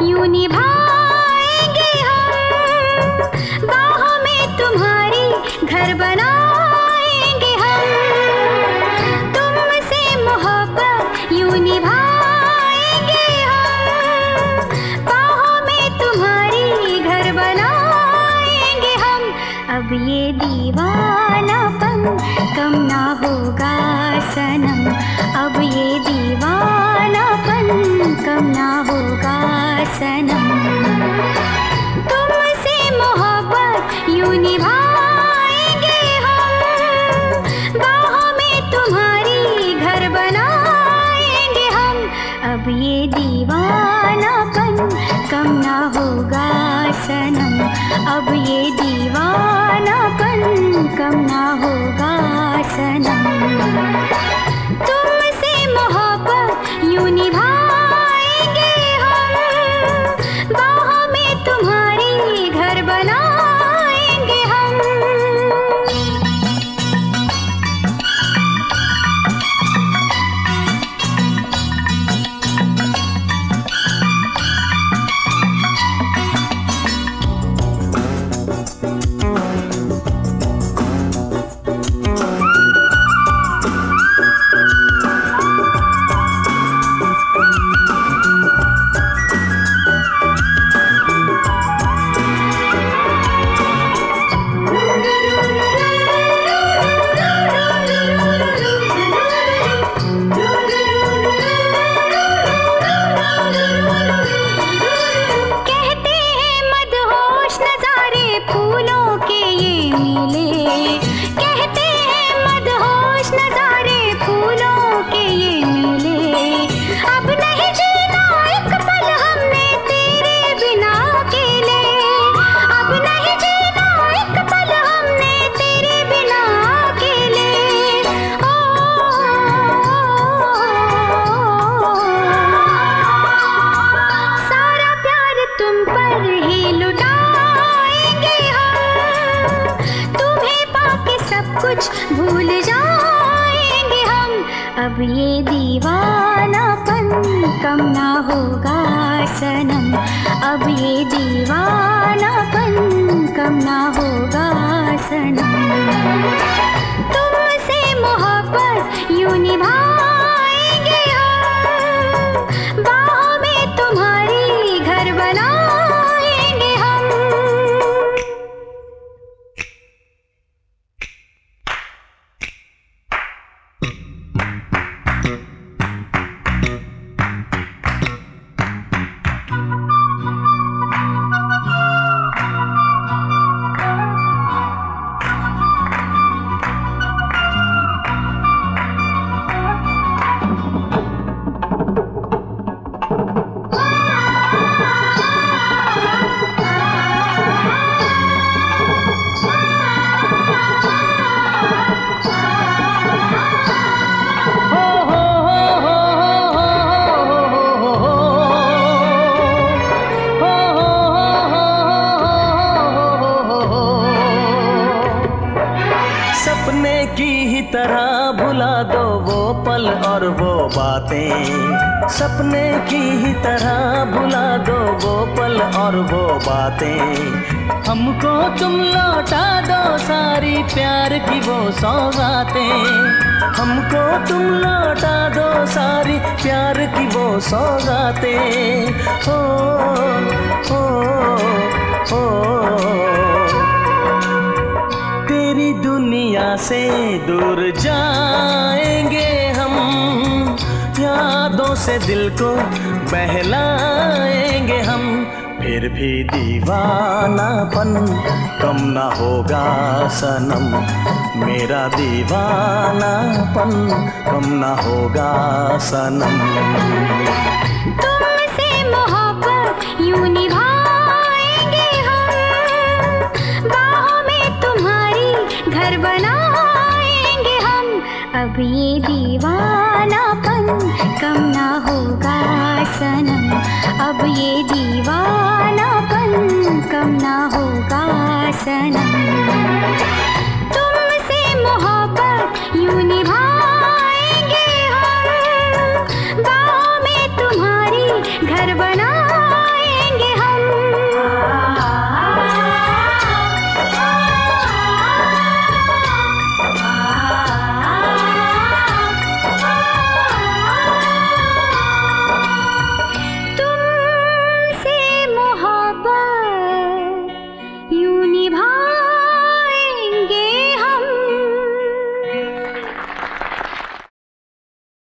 यूं निभाएंगे हम, बाहों में तुम्हारी घर बनाएंगे हम। तुमसे मोहब्बत यूं निभाएंगे हम, बाहों में तुम्हारी घर बनाएंगे हम। अब ये दीवानापन कम ना होगा सनम, अब ये दीवानापन कम ना होगा सनम। तुमसे मोहब्बत यूं निभाएंगे हम, बाहों में तुम्हारी घर बनाएंगे हम। अब ये दीवानापन कम ना होगा सनम, अब ये दीवानापन कम ना होगा सनम। तुमसे मोहब्बत यूं निभाएंगे हम, बाहों में तुम्हारी घर बनाएंगे हम। भूल जाएंगे हम, अब ये दीवानापन कम ना होगा सनम, अब ये दीवानापन कम ना होगा सनम। तुमसे मोहब्बत यूं निभाएंगे हम, बाहों में तुम्हारी घर बनाएंगे हम। सपने की ही तरह भुला दो वो पल और वो बातें, सपने की ही तरह भुला दो वो पल और वो बातें। हमको तुम लौटा दो सारी प्यार की वो सौगातें, हमको तुम लौटा दो सारी प्यार की वो सौगातें। हो हो हो तेरी दुनिया से दूर जाएंगे हम, यादों से दिल को बहलाएंगे हम। फिर भी दीवानापन कम ना होगा सनम, मेरा दीवानापन कम ना होगा सनम। तुमसे कम ना होगा सनम, अब ये दीवानापन कम ना होगा सनम। तुमसे मोहब्बत यूं निभा